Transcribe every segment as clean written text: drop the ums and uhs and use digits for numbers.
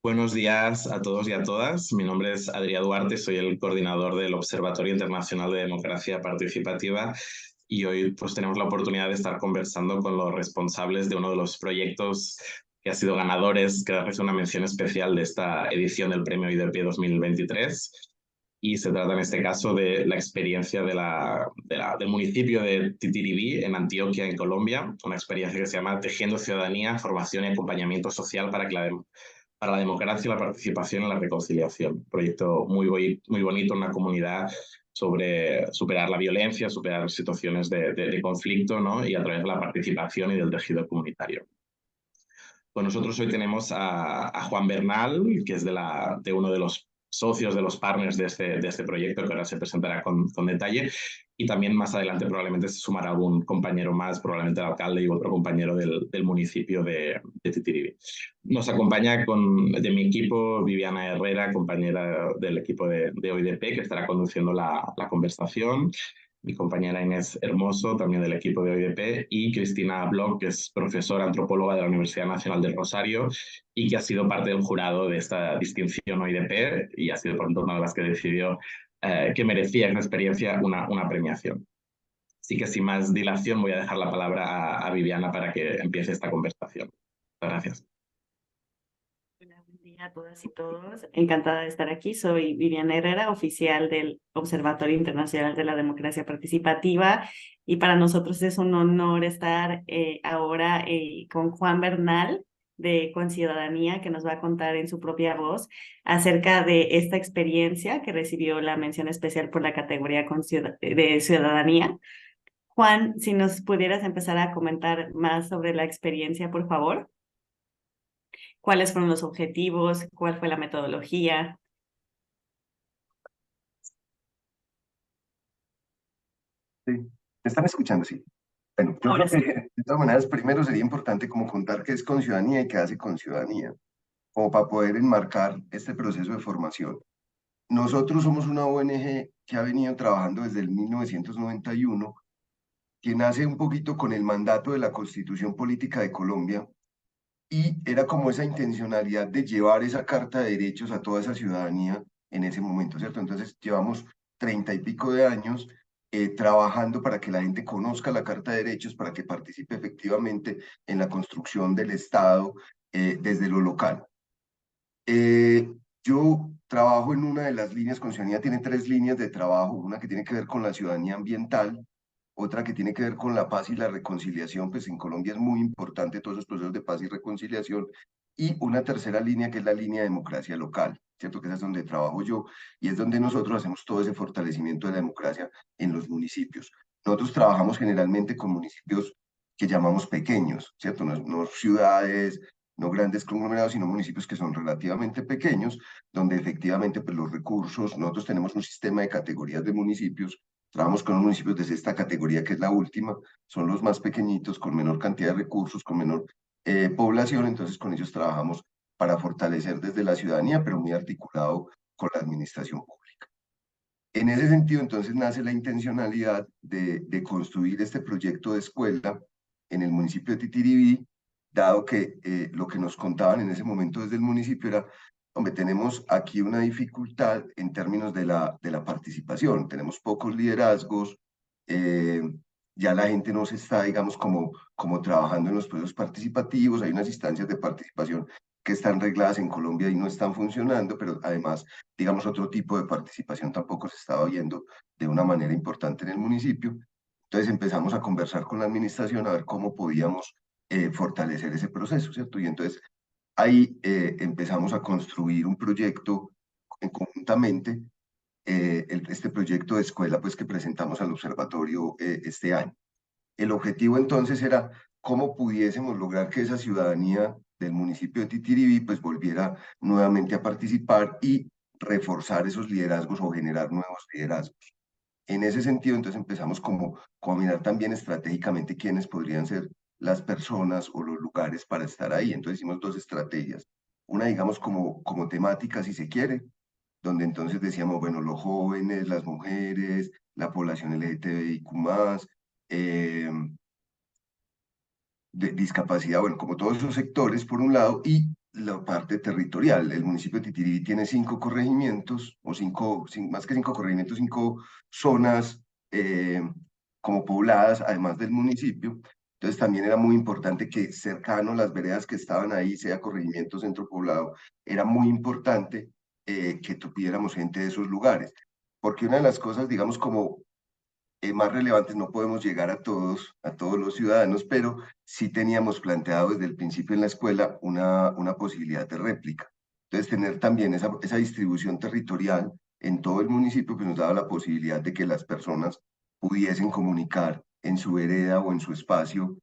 Buenos días a todos y a todas. Mi nombre es Adrià Duarte, soy el coordinador del Observatorio Internacional de Democracia Participativa y hoy pues tenemos la oportunidad de estar conversando con los responsables de uno de los proyectos que ha sido ganadores, que es una mención especial de esta edición del Premio IDP 2023. Y se trata en este caso de la experiencia del municipio de Titiribí, en Antioquia, en Colombia, una experiencia que se llama Tejiendo Ciudadanía, Formación y Acompañamiento Social para la democracia, la participación y la reconciliación. Un proyecto muy bonito en una comunidad sobre superar la violencia, superar situaciones de conflicto, ¿no? Y a través de la participación y del tejido comunitario. Pues nosotros hoy tenemos a Juan Bernal, que es de uno de los socios de los partners de este proyecto, que ahora se presentará con detalle, y también más adelante probablemente se sumará algún compañero más, probablemente el alcalde y otro compañero del municipio de Titiribí. Nos acompaña de mi equipo Viviana Herrera, compañera del equipo de OIDP, que estará conduciendo la conversación, mi compañera Inés Hermoso, también del equipo de OIDP, y Cristina Bloch, que es profesora antropóloga de la Universidad Nacional del Rosario y que ha sido parte del jurado de esta distinción OIDP y ha sido por tanto una de las que decidió que merecía esa experiencia una premiación. Así que sin más dilación voy a dejar la palabra a Viviana para que empiece esta conversación. Muchas gracias. Hola, buen día a todas y todos. Encantada de estar aquí. Soy Viviana Herrera, oficial del Observatorio Internacional de la Democracia Participativa, y para nosotros es un honor estar ahora con Juan Bernal de Conciudadanía, que nos va a contar en su propia voz acerca de esta experiencia que recibió la mención especial por la categoría de ciudadanía. Juan, si nos pudieras empezar a comentar más sobre la experiencia, por favor. ¿Cuáles fueron los objetivos? ¿Cuál fue la metodología? Sí, ¿me están escuchando? Sí. Bueno, yo Ahora creo que sí. de todas maneras, primero sería importante como contar qué es Conciudadanía y qué hace Conciudadanía, como para poder enmarcar este proceso de formación. Nosotros somos una ONG que ha venido trabajando desde el 1991, que nace un poquito con el mandato de la Constitución Política de Colombia, y era como esa intencionalidad de llevar esa carta de derechos a toda esa ciudadanía en ese momento, ¿cierto? Entonces llevamos 30 y pico de años trabajando para que la gente conozca la carta de derechos, para que participe efectivamente en la construcción del Estado desde lo local. Yo trabajo en una de las líneas, Conciudadanía tiene tres líneas de trabajo, una que tiene que ver con la ciudadanía ambiental, otra que tiene que ver con la paz y la reconciliación, pues en Colombia es muy importante todos los procesos de paz y reconciliación, y una tercera línea que es la línea de democracia local, ¿cierto? Que esa es donde trabajo yo y es donde nosotros hacemos todo ese fortalecimiento de la democracia en los municipios. Nosotros trabajamos generalmente con municipios que llamamos pequeños, ¿cierto? No ciudades, no grandes conglomerados, sino municipios que son relativamente pequeños, donde efectivamente pues, los recursos, nosotros tenemos un sistema de categorías de municipios. Trabajamos con los municipios de esta categoría, que es la última, son los más pequeñitos, con menor cantidad de recursos, con menor población, entonces con ellos trabajamos para fortalecer desde la ciudadanía, pero muy articulado con la administración pública. En ese sentido, entonces, nace la intencionalidad de construir este proyecto de escuela en el municipio de Titiribí, dado que lo que nos contaban en ese momento desde el municipio era, hombre, tenemos aquí una dificultad en términos de la participación, tenemos pocos liderazgos, eh, ya la gente no se está, digamos, como trabajando en los procesos participativos, hay unas instancias de participación que están regladas en Colombia y no están funcionando, pero además, digamos, otro tipo de participación tampoco se estaba viendo de una manera importante en el municipio. Entonces empezamos a conversar con la administración a ver cómo podíamos fortalecer ese proceso, ¿cierto? Y entonces ahí empezamos a construir un proyecto conjuntamente, este proyecto de escuela pues que presentamos al observatorio este año. El objetivo entonces era cómo pudiésemos lograr que esa ciudadanía del municipio de Titiribí pues volviera nuevamente a participar y reforzar esos liderazgos o generar nuevos liderazgos. En ese sentido, entonces empezamos como a mirar también estratégicamente quiénes podrían ser las personas o los lugares para estar ahí. Entonces hicimos dos estrategias. Una, digamos, como temática, si se quiere, donde entonces decíamos, bueno, los jóvenes, las mujeres, la población LGTBIQ+, de discapacidad, bueno, como todos esos sectores por un lado, y la parte territorial. El municipio de Titiribí tiene 5 corregimientos, o más que 5 corregimientos, 5 zonas eh, como pobladas, además del municipio. Entonces también era muy importante que cercano las veredas que estaban ahí, sea corregimiento, centro poblado, era muy importante que tuviéramos gente de esos lugares. Porque una de las cosas, digamos, como más relevantes, no podemos llegar a todos los ciudadanos, pero sí teníamos planteado desde el principio en la escuela una posibilidad de réplica. Entonces, tener también esa distribución territorial en todo el municipio, pues nos daba la posibilidad de que las personas pudiesen comunicar en su vereda o en su espacio,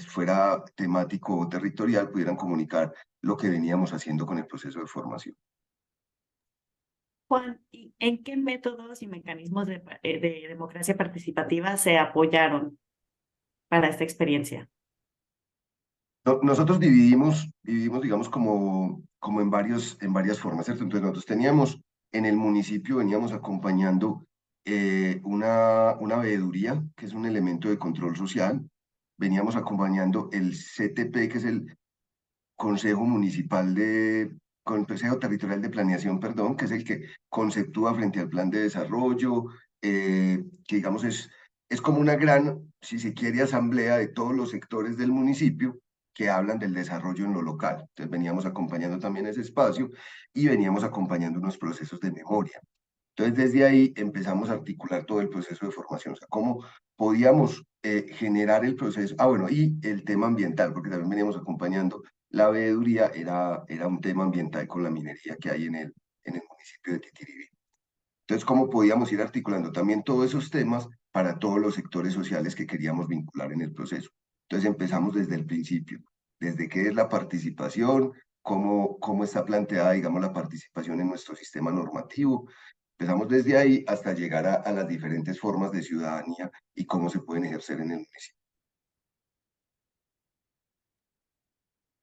fuera temático o territorial, pudieran comunicar lo que veníamos haciendo con el proceso de formación. Juan, ¿y en qué métodos y mecanismos de democracia participativa se apoyaron para esta experiencia? Nosotros dividimos, digamos, como en varias formas, ¿cierto? Entonces nosotros teníamos en el municipio, veníamos acompañando una veeduría, que es un elemento de control social, veníamos acompañando el CTP, que es el Consejo Territorial de Planeación, perdón, que es el que conceptúa frente al plan de desarrollo, que digamos es como una gran, si se quiere, asamblea de todos los sectores del municipio que hablan del desarrollo en lo local. Entonces veníamos acompañando también ese espacio y veníamos acompañando unos procesos de memoria. Entonces, desde ahí empezamos a articular todo el proceso de formación, o sea, cómo podíamos generar el proceso. Ah, bueno, y el tema ambiental, porque también veníamos acompañando. La veeduría era un tema ambiental con la minería que hay en el municipio de Titiribí. Entonces, cómo podíamos ir articulando también todos esos temas para todos los sectores sociales que queríamos vincular en el proceso. Entonces, empezamos desde el principio, desde qué es la participación, cómo está planteada, digamos, la participación en nuestro sistema normativo. Empezamos desde ahí hasta llegar a las diferentes formas de ciudadanía y cómo se pueden ejercer en el municipio.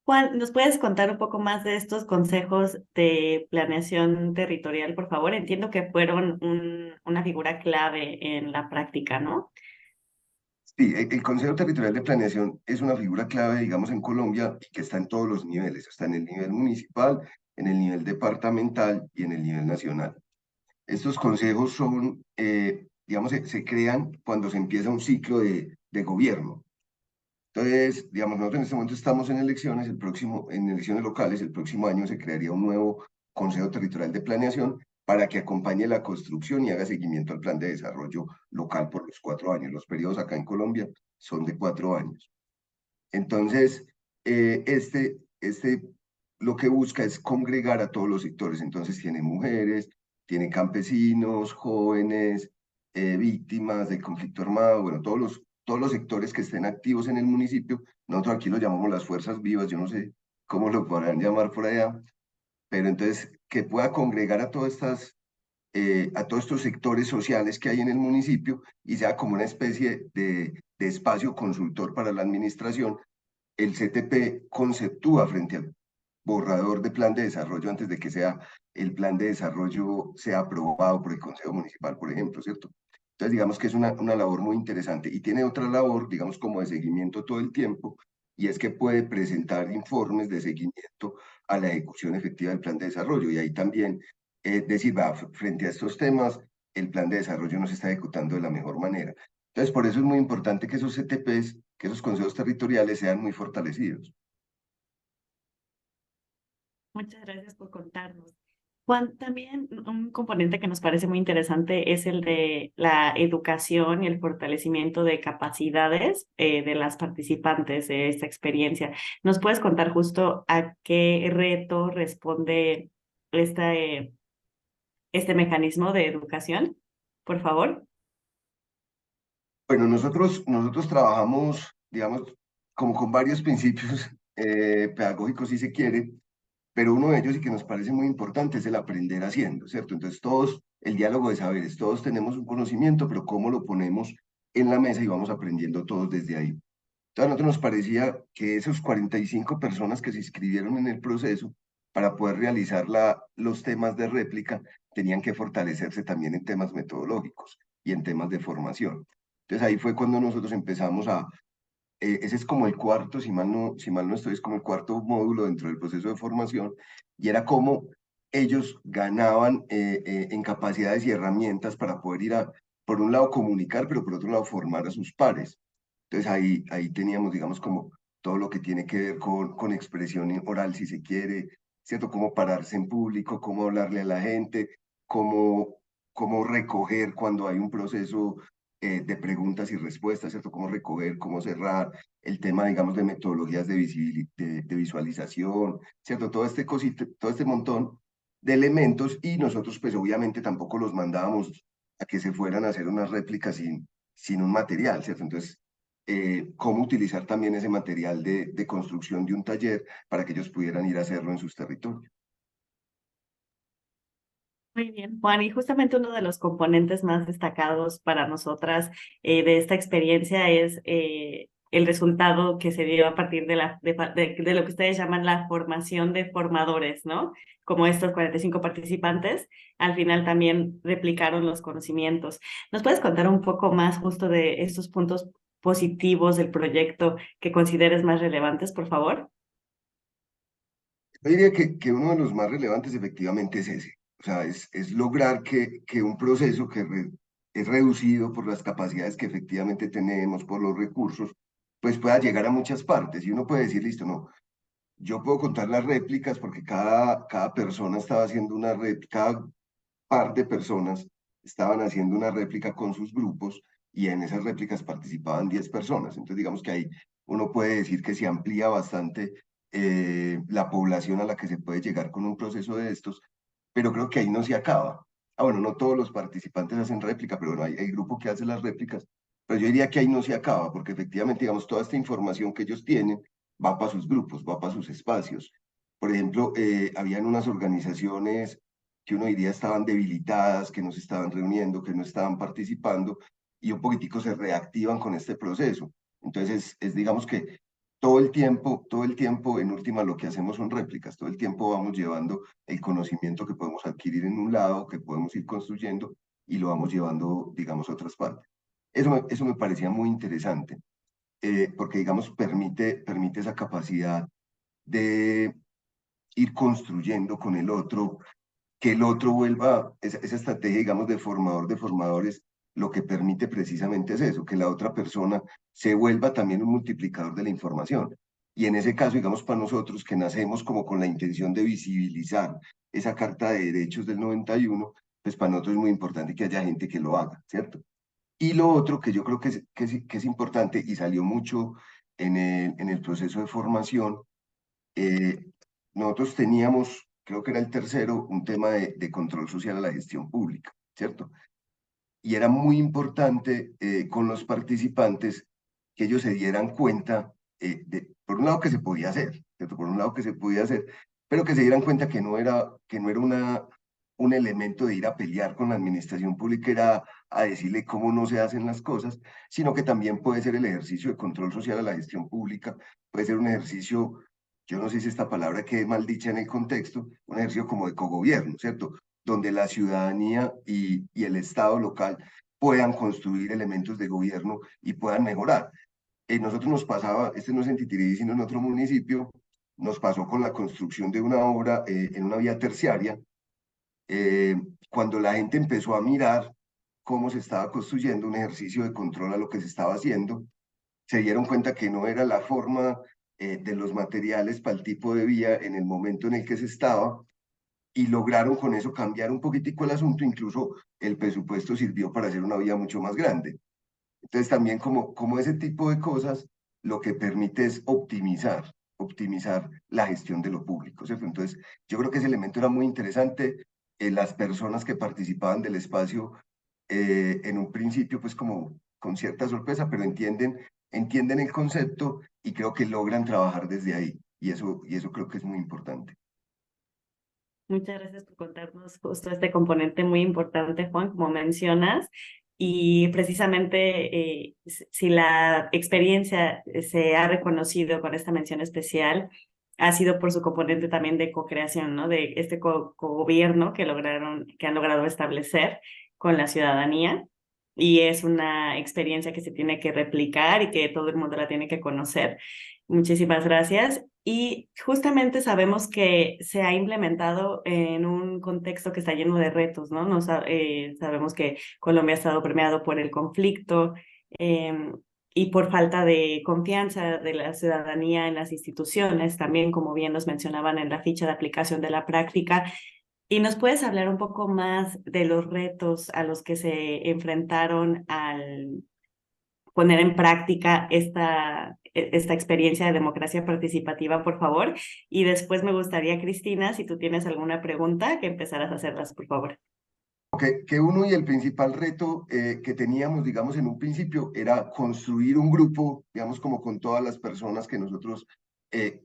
Juan, ¿nos puedes contar un poco más de estos consejos de planeación territorial, por favor? Entiendo que fueron una figura clave en la práctica, ¿no? Sí, el Consejo Territorial de Planeación es una figura clave, digamos, en Colombia y que está en todos los niveles, está en el nivel municipal, en el nivel departamental y en el nivel nacional. Estos consejos son, digamos, se crean cuando se empieza un ciclo de gobierno. Entonces, digamos, nosotros en este momento estamos en elecciones, en elecciones locales, el próximo año se crearía un nuevo Consejo Territorial de Planeación para que acompañe la construcción y haga seguimiento al plan de desarrollo local por los 4 años. Los periodos acá en Colombia son de 4 años. Entonces, lo que busca es congregar a todos los sectores. Entonces, tiene mujeres, tiene campesinos, jóvenes, víctimas del conflicto armado, bueno, todos los sectores que estén activos en el municipio. Nosotros aquí lo llamamos las fuerzas vivas, yo no sé cómo lo podrán llamar por allá, pero entonces que pueda congregar a todos estos sectores sociales que hay en el municipio y sea como una especie de espacio consultor para la administración. El CTP conceptúa frente al borrador de plan de desarrollo antes de que el plan de desarrollo sea aprobado por el Consejo Municipal, por ejemplo, ¿cierto? Entonces, digamos que es una labor muy interesante y tiene otra labor, digamos, como de seguimiento todo el tiempo, y es que puede presentar informes de seguimiento a la ejecución efectiva del plan de desarrollo. Y ahí también decir, va, frente a estos temas, el plan de desarrollo no se está ejecutando de la mejor manera. Entonces, por eso es muy importante que esos CTPs, que esos consejos territoriales sean muy fortalecidos. Muchas gracias por contarnos. Juan, también un componente que nos parece muy interesante es el de la educación y el fortalecimiento de capacidades de las participantes de esta experiencia. ¿Nos puedes contar justo a qué reto responde este mecanismo de educación, por favor? Bueno, nosotros trabajamos, digamos, como con varios principios pedagógicos, si se quiere, pero uno de ellos y que nos parece muy importante es el aprender haciendo, ¿cierto? Entonces el diálogo de saberes, todos tenemos un conocimiento, pero cómo lo ponemos en la mesa y vamos aprendiendo todos desde ahí. Entonces a nosotros nos parecía que esos 45 personas que se inscribieron en el proceso para poder realizar los temas de réplica tenían que fortalecerse también en temas metodológicos y en temas de formación. Entonces ahí fue cuando nosotros empezamos ese es como el cuarto, si mal no estoy, es como el cuarto módulo dentro del proceso de formación, y era como ellos ganaban en capacidades y herramientas para poder ir a, por un lado, comunicar, pero por otro lado, formar a sus pares. Entonces ahí teníamos, digamos, como todo lo que tiene que ver con expresión oral, si se quiere, ¿cierto? Cómo pararse en público, cómo hablarle a la gente, cómo, cómo recoger cuando hay un proceso de preguntas y respuestas, ¿cierto? Cómo recoger, cómo cerrar, el tema, digamos, de metodologías de visualización, ¿cierto? Todo este cosito, todo este montón de elementos y nosotros, pues obviamente tampoco los mandábamos a que se fueran a hacer unas réplicas sin un material, ¿cierto? Entonces, cómo utilizar también ese material de construcción de un taller para que ellos pudieran ir a hacerlo en sus territorios. Muy bien, Juan, y justamente uno de los componentes más destacados para nosotras de esta experiencia es el resultado que se dio a partir de lo que ustedes llaman la formación de formadores, ¿no? Como estos 45 participantes, al final también replicaron los conocimientos. ¿Nos puedes contar un poco más justo de estos puntos positivos del proyecto que consideres más relevantes, por favor? Yo diría que uno de los más relevantes efectivamente es ese. O sea, es lograr que un proceso es reducido por las capacidades que efectivamente tenemos, por los recursos, pues pueda llegar a muchas partes. Y uno puede decir, listo, no, yo puedo contar las réplicas porque cada persona estaba haciendo una réplica, cada par de personas estaban haciendo una réplica con sus grupos y en esas réplicas participaban 10 personas. Entonces, digamos que ahí uno puede decir que se amplía bastante la población a la que se puede llegar con un proceso de estos, pero creo que ahí no se acaba. Ah, bueno, no todos los participantes hacen réplica, pero bueno, hay grupo que hace las réplicas, pero yo diría que ahí no se acaba, porque efectivamente, digamos, toda esta información que ellos tienen va para sus grupos, va para sus espacios. Por ejemplo, habían unas organizaciones que uno diría estaban debilitadas, que no se estaban reuniendo, que no estaban participando, y un poquitico se reactivan con este proceso. Entonces, digamos que todo el tiempo, en última, lo que hacemos son réplicas, todo el tiempo vamos llevando el conocimiento que podemos adquirir en un lado, que podemos ir construyendo, y lo vamos llevando, digamos, a otras partes. Eso me parecía muy interesante, porque, digamos, permite esa capacidad de ir construyendo con el otro, que el otro vuelva, esa estrategia, digamos, de formador de formadores, lo que permite precisamente es eso, que la otra persona se vuelva también un multiplicador de la información. Y en ese caso, digamos, para nosotros que nacemos como con la intención de visibilizar esa Carta de Derechos del 91, pues para nosotros es muy importante que haya gente que lo haga, ¿cierto? Y lo otro que yo creo que es importante y salió mucho en el proceso de formación, eh, nosotros teníamos, creo que era el tercero, un tema de control social a la gestión pública, ¿cierto? Y era muy importante con los participantes que ellos se dieran cuenta, por un lado que se podía hacer, ¿cierto? Por un lado que se podía hacer, pero que se dieran cuenta que no era un elemento de ir a pelear con la administración pública, era a decirle cómo no se hacen las cosas, sino que también puede ser el ejercicio de control social a la gestión pública, puede ser un ejercicio, yo no sé si esta palabra quede mal dicha en el contexto, un ejercicio como de cogobierno, ¿cierto? Donde la ciudadanía y el Estado local puedan construir elementos de gobierno y puedan mejorar. Nosotros nos pasaba, este no es en Titirí, sino en otro municipio, nos pasó con la construcción de una obra en una vía terciaria, eh, cuando la gente empezó a mirar cómo se estaba construyendo un ejercicio de control a lo que se estaba haciendo, se dieron cuenta que no era la forma de los materiales para el tipo de vía en el momento en el que se estaba, y lograron con eso cambiar un poquitico el asunto, incluso el presupuesto sirvió para hacer una vía mucho más grande. Entonces también como ese tipo de cosas lo que permite es optimizar la gestión de lo público, ¿cierto? Entonces yo creo que ese elemento era muy interesante. Las personas que participaban del espacio en un principio pues como con cierta sorpresa, pero entienden el concepto y creo que logran trabajar desde ahí. Y eso creo que es muy importante. Muchas gracias por contarnos justo este componente muy importante, Juan, como mencionas. Y precisamente si la experiencia se ha reconocido con esta mención especial, ha sido por su componente también de co-creación, ¿no? De este co-gobierno que han logrado establecer con la ciudadanía. y es una experiencia que se tiene que replicar y que todo el mundo la tiene que conocer. Muchísimas gracias. Y justamente sabemos que se ha implementado en un contexto que está lleno de retos, ¿no? Sabemos que Colombia ha estado permeado por el conflicto y por falta de confianza de la ciudadanía en las instituciones, también como bien nos mencionaban en la ficha de aplicación de la práctica. ¿Y nos puedes hablar un poco más de los retos a los que se enfrentaron al poner en práctica esta experiencia de democracia participativa, por favor? Y después me gustaría, Cristina, si tú tienes alguna pregunta, que empezaras a hacerlas, por favor. Que uno y el principal reto que teníamos, digamos, en un principio era construir un grupo, digamos, como con todas las personas que nosotros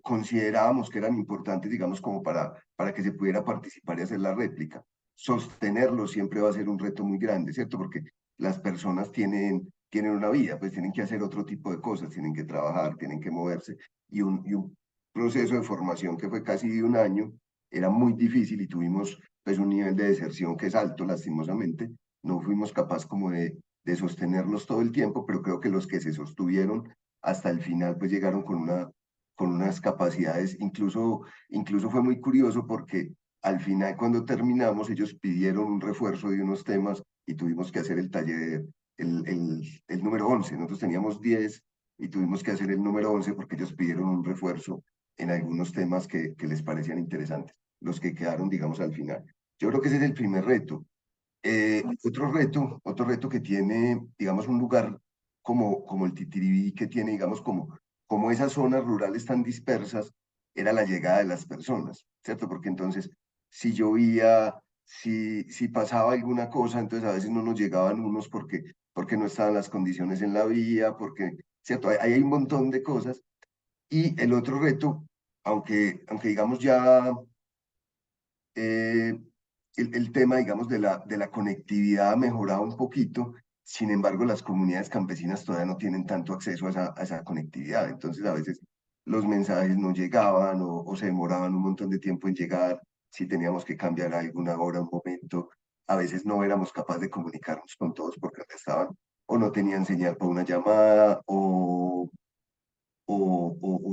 considerábamos que eran importantes, digamos, como para que se pudiera participar y hacer la réplica. Sostenerlo siempre va a ser un reto muy grande, ¿cierto? Porque las personas tienen una vida, pues tienen que hacer otro tipo de cosas, tienen que trabajar, tienen que moverse, y un proceso de formación que fue casi de un año era muy difícil y tuvimos pues un nivel de deserción que es alto, lastimosamente. No fuimos capaces como de sostenerlos todo el tiempo, pero creo que los que se sostuvieron hasta el final pues llegaron con unas capacidades, incluso fue muy curioso porque al final cuando terminamos ellos pidieron un refuerzo de unos temas y tuvimos que hacer el taller, el número 11. Nosotros teníamos 10 y tuvimos que hacer el número 11 porque ellos pidieron un refuerzo en algunos temas que les parecían interesantes, los que quedaron, digamos, al final. Yo creo que ese es el primer reto. Otro reto que tiene, digamos, un lugar como el Titiribí, que tiene, digamos, como esas zonas rurales tan dispersas, era la llegada de las personas, ¿cierto? Porque entonces, si llovía, si pasaba alguna cosa, entonces a veces no nos llegaban unos porque no estaban las condiciones en la vía, porque, ¿cierto? Ahí hay un montón de cosas. Y el otro reto, aunque digamos ya eh, el tema, digamos, de la conectividad ha mejorado un poquito. Sin embargo, las comunidades campesinas todavía no tienen tanto acceso a esa conectividad. Entonces, a veces los mensajes no llegaban o se demoraban un montón de tiempo en llegar. Si teníamos que cambiar alguna hora, un momento, a veces no éramos capaces de comunicarnos con todos porque no estaban o no tenían señal para una llamada o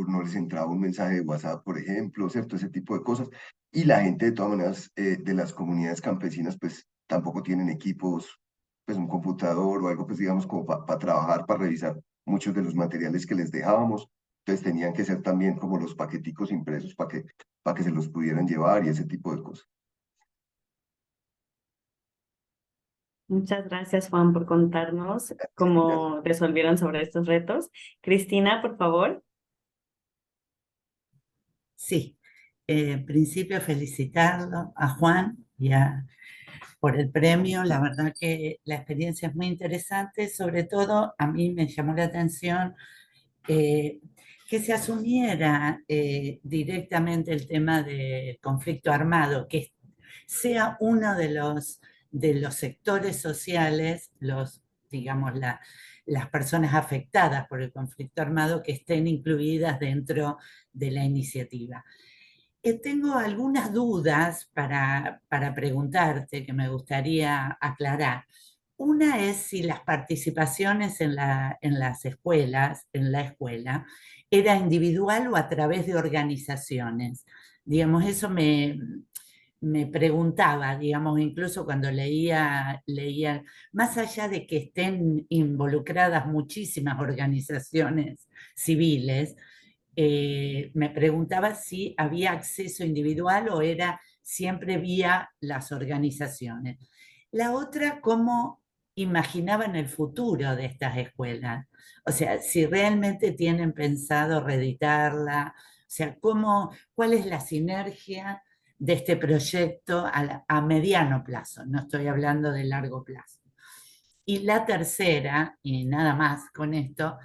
no les entraba un mensaje de WhatsApp, por ejemplo, ¿cierto? Ese tipo de cosas. Y la gente, de todas maneras, de las comunidades campesinas, pues tampoco tienen equipos, pues un computador o algo, pues digamos, como para trabajar, para revisar muchos de los materiales que les dejábamos. Entonces tenían que ser también como los paqueticos impresos para que se los pudieran llevar y ese tipo de cosas. Muchas gracias, Juan, por contarnos Gracias. cómo resolvieron sobre estos retos. Cristina, por favor. Sí, en principio felicitarlo a Juan por el premio. La verdad que la experiencia es muy interesante. Sobre todo a mí me llamó la atención eh, que se asumiera directamente el tema de conflicto armado, que sea uno de los sectores sociales, digamos, las personas afectadas por el conflicto armado que estén incluidas dentro de la iniciativa. Tengo algunas dudas para preguntarte que me gustaría aclarar. Una es si las participaciones en las escuelas, en la escuela, era individual o a través de organizaciones. Digamos, eso me preguntaba, digamos, incluso cuando leía, más allá de que estén involucradas muchísimas organizaciones civiles, me preguntaba si había acceso individual o era siempre vía las organizaciones. La otra, cómo imaginaban el futuro de estas escuelas. O sea, si realmente tienen pensado reeditarla, o sea, cuál es la sinergia de este proyecto a mediano plazo, no estoy hablando de largo plazo. Y la tercera, y nada más con esto,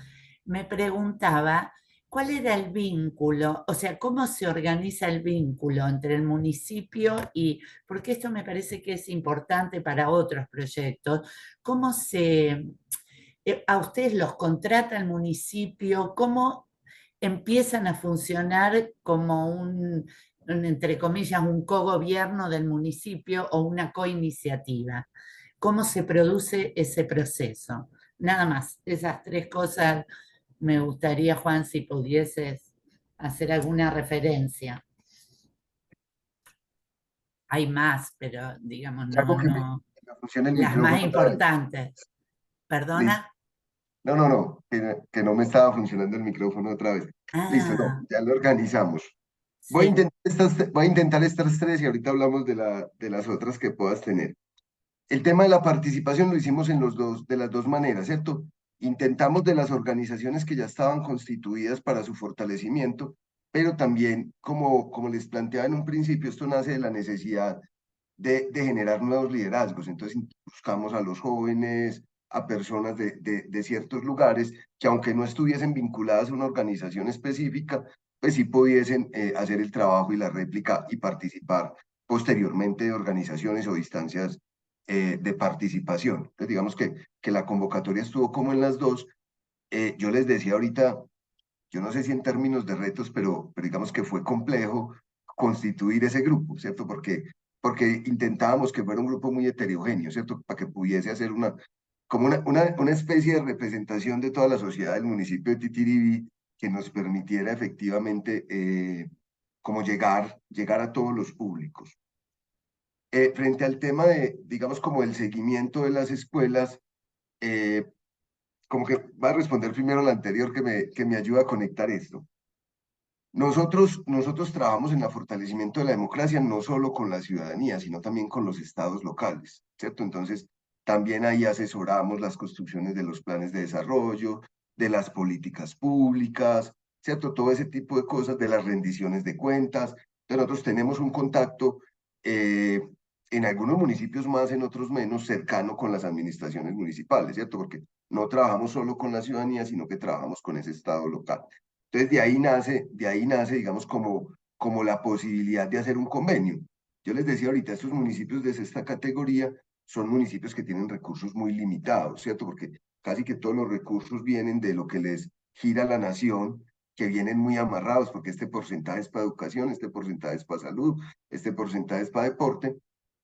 me preguntaba cuál era el vínculo, o sea, cómo se organiza el vínculo entre el municipio porque esto me parece que es importante para otros proyectos, a ustedes los contrata el municipio, cómo empiezan a funcionar como entre comillas, un cogobierno del municipio o una coiniciativa. cómo se produce ese proceso. Nada más, esas tres cosas me gustaría, Juan, si pudieses hacer alguna referencia. Hay más, pero digamos, Saco que no, me funcione el las más micrófono otra vez. importantes. Listo. ¿Perdona? No, que no me estaba funcionando el micrófono otra vez. Listo, no, Ah, ya lo organizamos. sí, Voy a intentar estas tres y ahorita hablamos de las otras que puedas tener. El tema de la participación lo hicimos de las dos maneras, ¿cierto? Intentamos de las organizaciones que ya estaban constituidas para su fortalecimiento, pero también, como les planteaba en un principio, esto nace de la necesidad de generar nuevos liderazgos. Entonces buscamos a los jóvenes, a personas de ciertos lugares que aunque no estuviesen vinculadas a una organización específica, pues sí pudiesen hacer el trabajo y la réplica y participar posteriormente de organizaciones o instancias de participación. Entonces digamos que la convocatoria estuvo como en las dos. Yo les decía ahorita, yo no sé si en términos de retos, pero digamos que fue complejo constituir ese grupo, ¿cierto? Porque intentábamos que fuera un grupo muy heterogéneo, ¿cierto? Para que pudiese hacer como una especie de representación de toda la sociedad del municipio de Titiribí que nos permitiera efectivamente como llegar a todos los públicos. Frente al tema de, digamos, como el seguimiento de las escuelas, eh, como que va a responder primero la anterior que me ayuda a conectar esto. Nosotros trabajamos en el fortalecimiento de la democracia no solo con la ciudadanía, sino también con los estados locales, ¿cierto? Entonces, también ahí asesoramos las construcciones de los planes de desarrollo, de las políticas públicas, ¿cierto? Todo ese tipo de cosas, de las rendiciones de cuentas. Entonces, nosotros tenemos un contacto eh, en algunos municipios más, en otros menos, cercano con las administraciones municipales, ¿cierto? Porque no trabajamos solo con la ciudadanía, sino que trabajamos con ese estado local. Entonces, de ahí nace, digamos, como la posibilidad de hacer un convenio. Yo les decía ahorita, estos municipios de esta categoría son municipios que tienen recursos muy limitados, ¿cierto? Porque casi que todos los recursos vienen de lo que les gira la nación, que vienen muy amarrados, porque este porcentaje es para educación, este porcentaje es para salud, este porcentaje es para deporte.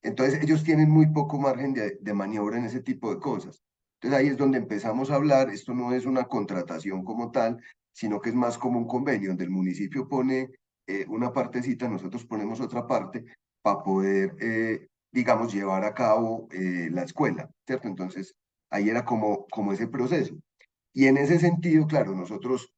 Entonces, ellos tienen muy poco margen de maniobra en ese tipo de cosas. Entonces, ahí es donde empezamos a hablar, esto no es una contratación como tal, sino que es más como un convenio donde el municipio pone una partecita, nosotros ponemos otra parte para poder, digamos, llevar a cabo la escuela, ¿cierto? Entonces, ahí era como ese proceso. Y en ese sentido, claro, para nosotros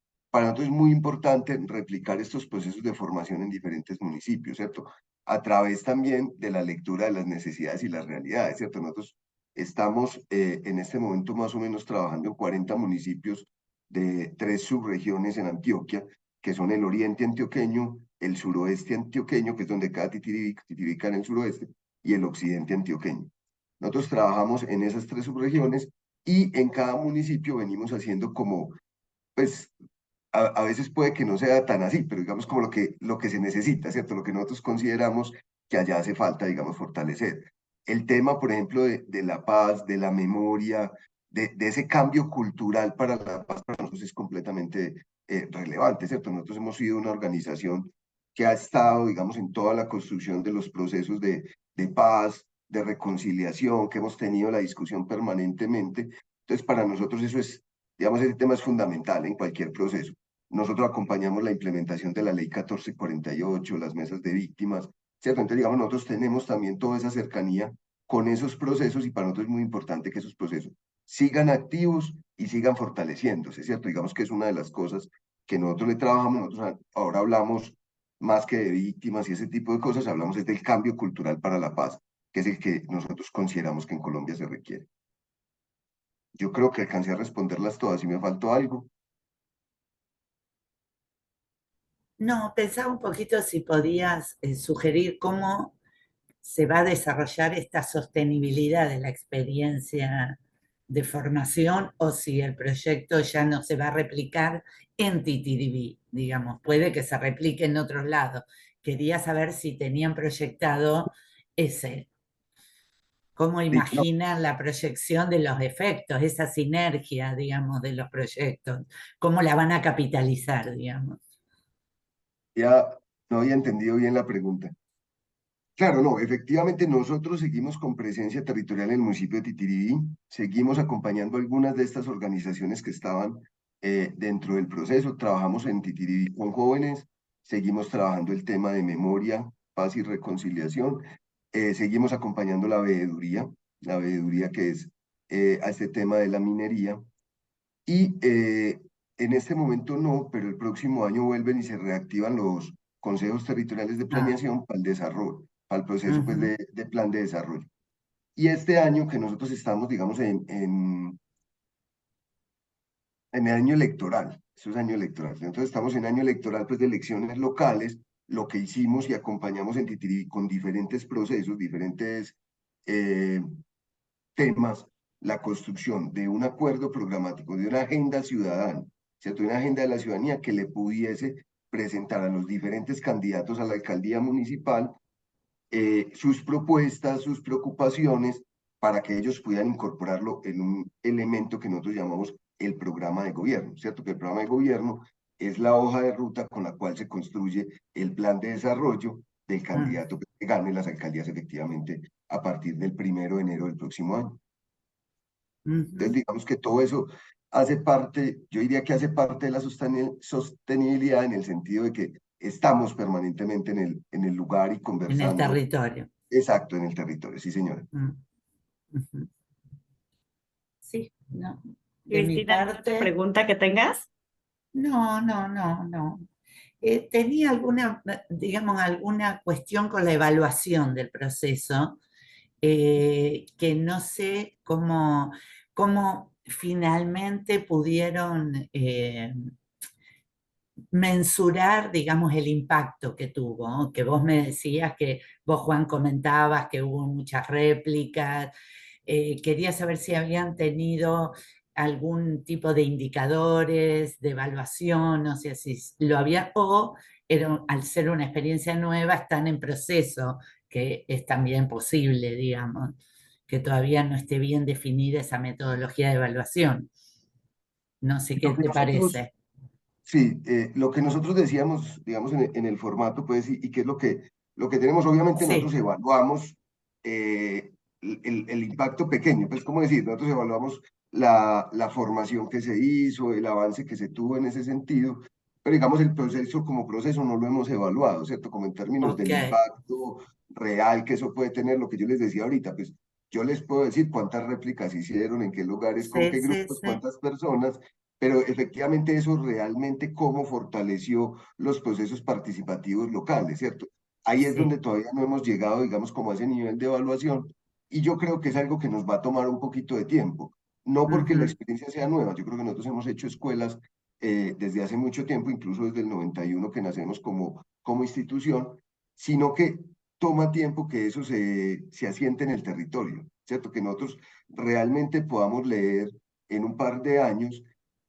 es muy importante replicar estos procesos de formación en diferentes municipios, ¿cierto? A través también de la lectura de las necesidades y las realidades, ¿cierto? Nosotros estamos en este momento más o menos trabajando en 40 municipios de 3 subregiones en Antioquia, que son el oriente antioqueño, el suroeste antioqueño, que es donde queda Titiribí en el suroeste, y el occidente antioqueño. Nosotros trabajamos en esas 3 subregiones y en cada municipio venimos haciendo como, pues, a veces puede que no sea tan así, pero digamos como lo que se necesita, ¿cierto? Lo que nosotros consideramos que allá hace falta, digamos, fortalecer. El tema, por ejemplo, de la paz, de la memoria, de ese cambio cultural para la paz, para nosotros es completamente relevante, ¿cierto? Nosotros hemos sido una organización que ha estado, digamos, en toda la construcción de los procesos de paz, de reconciliación, que hemos tenido la discusión permanentemente. Entonces, para nosotros eso es, digamos, ese tema es fundamental en cualquier proceso. Nosotros acompañamos la implementación de la ley 1448, las mesas de víctimas, ¿cierto? Entonces, digamos, nosotros tenemos también toda esa cercanía con esos procesos y para nosotros es muy importante que esos procesos sigan activos y sigan fortaleciéndose, ¿cierto? Digamos que es una de las cosas que nosotros le trabajamos, nosotros ahora hablamos más que de víctimas y ese tipo de cosas, hablamos es del cambio cultural para la paz, que es el que nosotros consideramos que en Colombia se requiere. Yo creo que alcancé a responderlas todas, si me faltó algo. no, pensaba un poquito si podías sugerir cómo se va a desarrollar esta sostenibilidad de la experiencia de formación o si el proyecto ya no se va a replicar en Titiribí, digamos, puede que se replique en otros lados. Quería saber si tenían proyectado ese, cómo Sí, no, imaginan la proyección de los efectos, esa sinergia, digamos, de los proyectos, cómo la van a capitalizar, digamos. ya no había entendido bien la pregunta. Claro, no, efectivamente nosotros seguimos con presencia territorial en el municipio de Titirí, seguimos acompañando algunas de estas organizaciones que estaban dentro del proceso, trabajamos en Titirí con jóvenes, seguimos trabajando el tema de memoria, paz y reconciliación, seguimos acompañando la veeduría que es a este tema de la minería, y en este momento no, pero el próximo año vuelven y se reactivan los consejos territoriales de Ah, planeación para el desarrollo, para el proceso pues, ujú, de plan de desarrollo. Y este año que nosotros estamos, digamos, en el año electoral, eso es año electoral, entonces estamos en año electoral pues, de elecciones locales, lo que hicimos y acompañamos en Titirí con diferentes procesos, diferentes eh, temas, la construcción de un acuerdo programático, de una agenda ciudadana, ¿cierto? Una agenda de la ciudadanía que le pudiese presentar a los diferentes candidatos a la alcaldía municipal sus propuestas, sus preocupaciones, para que ellos puedan incorporarlo en un elemento que nosotros llamamos el programa de gobierno, ¿cierto? Que el programa de gobierno es la hoja de ruta con la cual se construye el plan de desarrollo del ah, candidato que gane las alcaldías efectivamente a partir del 1 de enero del próximo año. Entonces, ujú. digamos que todo eso hace parte, yo diría que hace parte de la sostenibilidad en el sentido de que estamos permanentemente en el lugar y En el conversando. territorio. Exacto, en el territorio, sí, señora. Mm, ujú. Sí, no. De mi Cristina, ¿alguna otra parte, pregunta que tengas? no, no, no, no. Tenía alguna, digamos, alguna cuestión con la evaluación del proceso, que no sé cómo finalmente pudieron mensurar, digamos, el impacto que tuvo, ¿no? Que vos me decías que vos, Juan, comentabas que hubo muchas réplicas. Quería saber si habían tenido algún tipo de indicadores de evaluación, no sé si lo había, o al ser una experiencia nueva están en proceso, que es también posible, digamos, que todavía no esté bien definida esa metodología de evaluación. No sé qué Lo que te nosotros, parece. sí, lo que nosotros decíamos, digamos, en el formato, pues, y que es lo que tenemos, obviamente nosotros Sí, evaluamos el impacto pequeño, pues, ¿cómo decir? Nosotros evaluamos la formación que se hizo, el avance que se tuvo en ese sentido, pero digamos, el proceso como proceso no lo hemos evaluado, ¿cierto? Como en términos ok. del impacto real que eso puede tener, lo que yo les decía ahorita, pues, yo les puedo decir cuántas réplicas hicieron, en qué lugares, con Sí, qué sí, grupos, sí. cuántas personas, pero efectivamente eso realmente cómo fortaleció los procesos participativos locales, ¿cierto? Ahí es Sí. donde todavía no hemos llegado, digamos, como a ese nivel de evaluación, y yo creo que es algo que nos va a tomar un poquito de tiempo, no porque la Ujú, experiencia sea nueva, yo creo que nosotros hemos hecho escuelas desde hace mucho tiempo, incluso desde el 91 que nacemos como institución, sino que toma tiempo que eso se asiente en el territorio, ¿cierto? Que nosotros realmente podamos leer en un par de años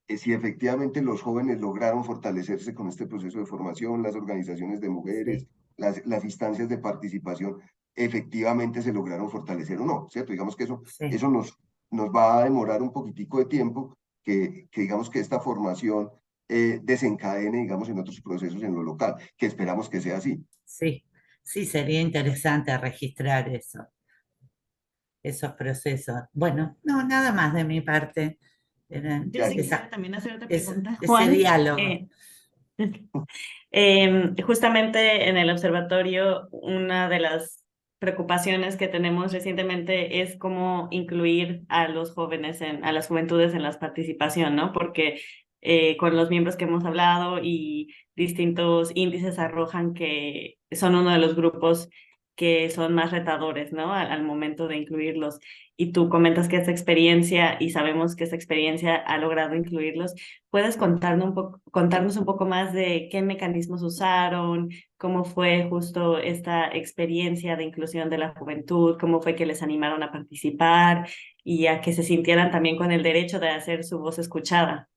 si efectivamente los jóvenes lograron fortalecerse con este proceso de formación, las organizaciones de mujeres, sí, las instancias de participación, efectivamente se lograron fortalecer o no, ¿cierto? Digamos que sí, eso nos va a demorar un poquitico de tiempo que digamos que esta formación desencadene, digamos, en otros procesos en lo local, que esperamos que sea así. sí. Sí, sería interesante registrar eso, esos procesos. Bueno, no, nada más de mi parte. Era Yo sí Gracias. quisiera también hacer otra pregunta, ese Juan. diálogo. Justamente en el observatorio, una de las preocupaciones que tenemos recientemente es cómo incluir a los jóvenes, a las juventudes en la participación, ¿no? Porque con los miembros que hemos hablado y distintos índices arrojan que son uno de los grupos que son más retadores, ¿no? Al momento de incluirlos. Y tú comentas que esta experiencia, y sabemos que esta experiencia ha logrado incluirlos. ¿Puedes contarnos un poco más de qué mecanismos usaron, cómo fue justo esta experiencia de inclusión de la juventud, cómo fue que les animaron a participar y a que se sintieran también con el derecho de hacer su voz escuchada?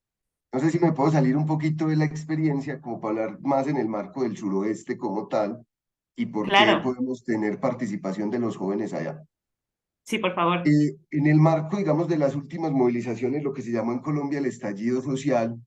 No sé si me puedo salir un poquito de la experiencia como para hablar más en el marco del suroeste como tal y por qué Claro, podemos tener participación de los jóvenes allá. sí, por favor. En el marco, digamos, de las últimas movilizaciones, lo que se llamó en Colombia el estallido social,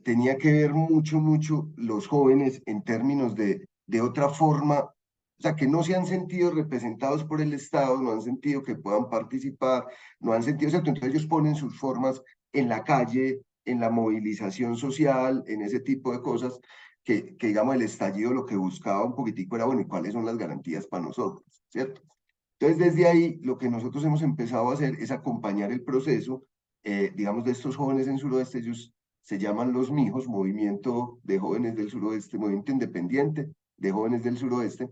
tenía que ver mucho los jóvenes en términos de otra forma o sea, que no se han sentido representados por el Estado, no han sentido que puedan participar, no han sentido, ¿cierto? Entonces ellos ponen sus formas en la calle, en la movilización social, en ese tipo de cosas, que digamos el estallido lo que buscaba un poquitico era, bueno, ¿y cuáles son las garantías para nosotros? ¿Cierto? Entonces, desde ahí, lo que nosotros hemos empezado a hacer es acompañar el proceso, digamos, de estos jóvenes en Suroeste. Ellos se llaman los MIJOS, Movimiento de Jóvenes del Suroeste, Movimiento Independiente de Jóvenes del Suroeste,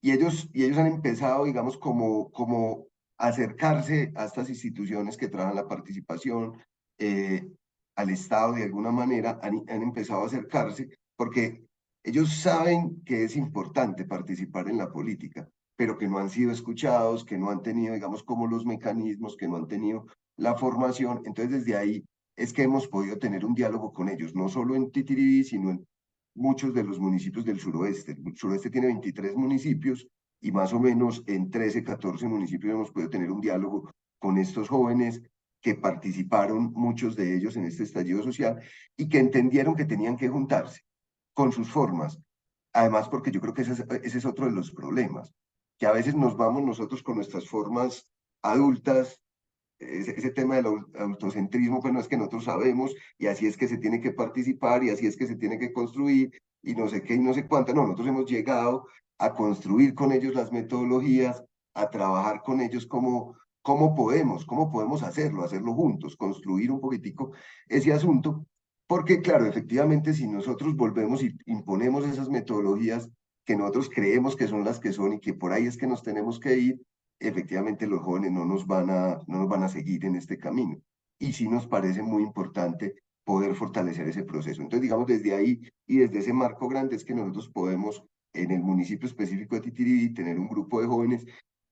y ellos han empezado, digamos, como acercarse a estas instituciones que trabajan la participación, eh, al Estado de alguna manera, han empezado a acercarse, porque ellos saben que es importante participar en la política, pero que no han sido escuchados, que no han tenido, digamos, como los mecanismos, que no han tenido la formación. Entonces, desde ahí es que hemos podido tener un diálogo con ellos, no solo en Titiribí, sino en muchos de los municipios del suroeste. El suroeste tiene 23 municipios y más o menos en 13, 14 municipios hemos podido tener un diálogo con estos jóvenes que participaron, muchos de ellos, en este estallido social y que entendieron que tenían que juntarse con sus formas. Además, porque yo creo que ese es otro de los problemas, que a veces nos vamos nosotros con nuestras formas adultas, ese tema del autocentrismo, pues no es que nosotros sabemos y así es que se tiene que participar y así es que se tiene que construir y no sé qué y no sé cuánto. No, nosotros hemos llegado a construir con ellos las metodologías, a trabajar con ellos cómo podemos hacerlo juntos, construir un poquitico ese asunto, porque claro, efectivamente, si nosotros volvemos y imponemos esas metodologías que nosotros creemos que son las que son y que por ahí es que nos tenemos que ir, efectivamente los jóvenes no nos van a seguir en este camino. Y sí nos parece muy importante poder fortalecer ese proceso. Entonces, digamos, desde ahí y desde ese marco grande es que nosotros podemos, en el municipio específico de Titiribí, tener un grupo de jóvenes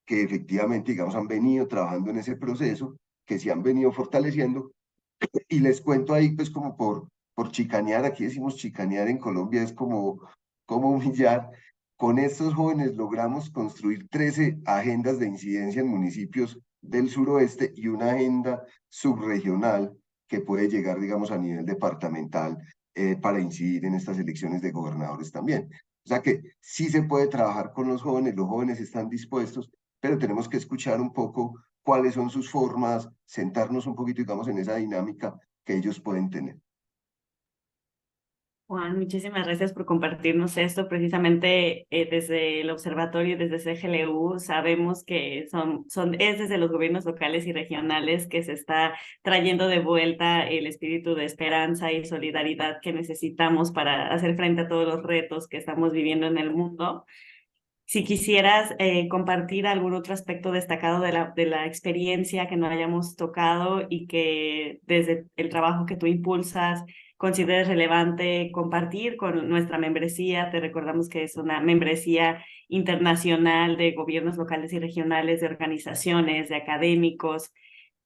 que efectivamente, digamos, han venido trabajando en ese proceso, que se han venido fortaleciendo. Y les cuento ahí, pues, como por chicanear, aquí decimos chicanear en Colombia, es como humillar. Con estos jóvenes logramos construir 13 agendas de incidencia en municipios del suroeste y una agenda subregional que puede llegar, digamos, a nivel departamental, para incidir en estas elecciones de gobernadores también. O sea que sí se puede trabajar con los jóvenes están dispuestos, pero tenemos que escuchar un poco cuáles son sus formas, sentarnos un poquito, digamos, en esa dinámica que ellos pueden tener. Juan, muchísimas gracias por compartirnos esto. Precisamente desde el observatorio, desde CGLU, sabemos que es desde los gobiernos locales y regionales que se está trayendo de vuelta el espíritu de esperanza y solidaridad que necesitamos para hacer frente a todos los retos que estamos viviendo en el mundo. Si quisieras compartir algún otro aspecto destacado de la experiencia que no hayamos tocado y que desde el trabajo que tú impulsas consideres relevante compartir con nuestra membresía. Te recordamos que es una membresía internacional de gobiernos locales y regionales, de organizaciones, de académicos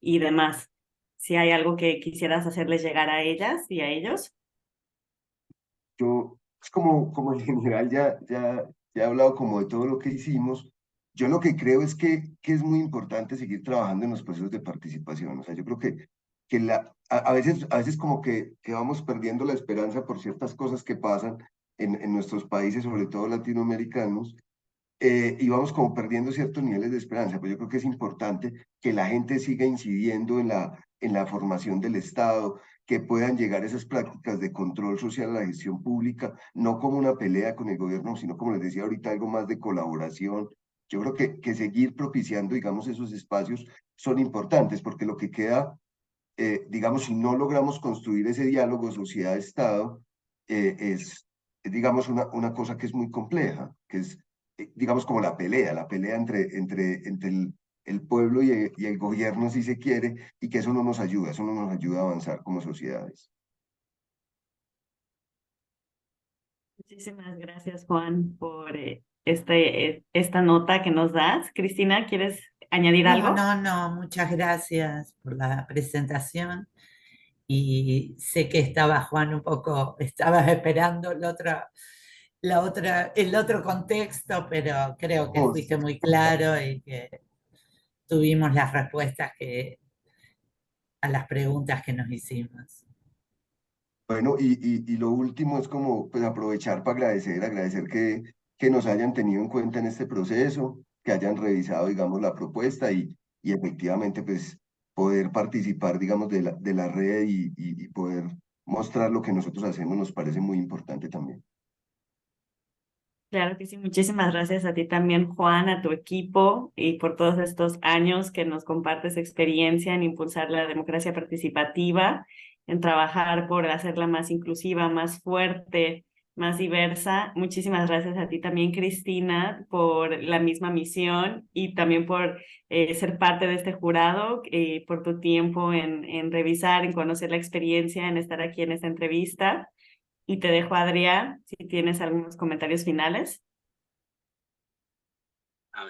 y demás. Si hay algo que quisieras hacerles llegar a ellas y a ellos. Yo, es como en general ya he hablado como de todo lo que hicimos. Yo lo que creo es que es muy importante seguir trabajando en los procesos de participación. O sea, yo creo que a veces como que vamos perdiendo la esperanza por ciertas cosas que pasan en nuestros países, sobre todo latinoamericanos, y vamos como perdiendo ciertos niveles de esperanza, pero yo creo que es importante que la gente siga incidiendo en la formación del Estado, que puedan llegar esas prácticas de control social a la gestión pública, no como una pelea con el gobierno, sino como les decía ahorita, algo más de colaboración. Yo creo que seguir propiciando, digamos, esos espacios son importantes, porque lo que queda, digamos, si no logramos construir ese diálogo sociedad-Estado, digamos, una cosa que es muy compleja, que es, digamos, como la pelea entre el pueblo y el gobierno, si se quiere, y que eso no nos ayuda a avanzar como sociedades. Muchísimas gracias, Juan, por esta nota que nos das. Cristina, ¿quieres añadir No, algo? no, no, muchas gracias por la presentación. Y sé que estaba Juan un poco, estabas esperando el otro contexto, pero creo que Oh, fuiste muy claro y que tuvimos las respuestas a las preguntas que nos hicimos. bueno, y lo último es como pues, aprovechar para agradecer que nos hayan tenido en cuenta en este proceso, que hayan revisado, digamos, la propuesta y efectivamente, pues, poder participar, digamos, de la red y poder mostrar lo que nosotros hacemos nos parece muy importante también. Claro que sí, muchísimas gracias a ti también, Juan, a tu equipo y por todos estos años que nos compartes experiencia en impulsar la democracia participativa, en trabajar por hacerla más inclusiva, más fuerte, más diversa. Muchísimas gracias a ti también, Cristina, por la misma misión y también por ser parte de este jurado, por tu tiempo en revisar, en conocer la experiencia, en estar aquí en esta entrevista. Y te dejo, Adrián, si tienes algunos comentarios finales.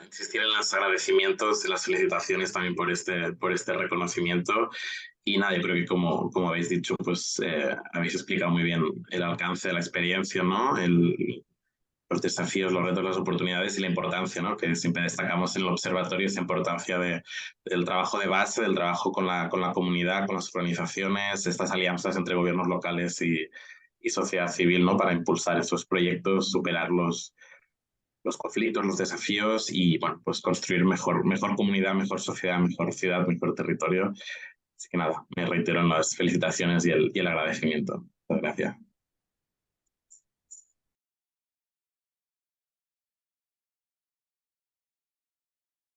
Insistir en los agradecimientos, en las felicitaciones también por este reconocimiento. Y nada, yo creo que como habéis dicho, pues habéis explicado muy bien el alcance de la experiencia, ¿no? Los desafíos, los retos, las oportunidades y la importancia, ¿no? Que siempre destacamos en el observatorio, esa importancia del trabajo de base, del trabajo con la comunidad, con las organizaciones, estas alianzas entre gobiernos locales y sociedad civil, ¿no? Para impulsar estos proyectos, superar los conflictos, los desafíos y, bueno, pues construir mejor comunidad, mejor sociedad, mejor ciudad, mejor territorio. Así que nada, me reitero en las felicitaciones y el agradecimiento. Muchas gracias.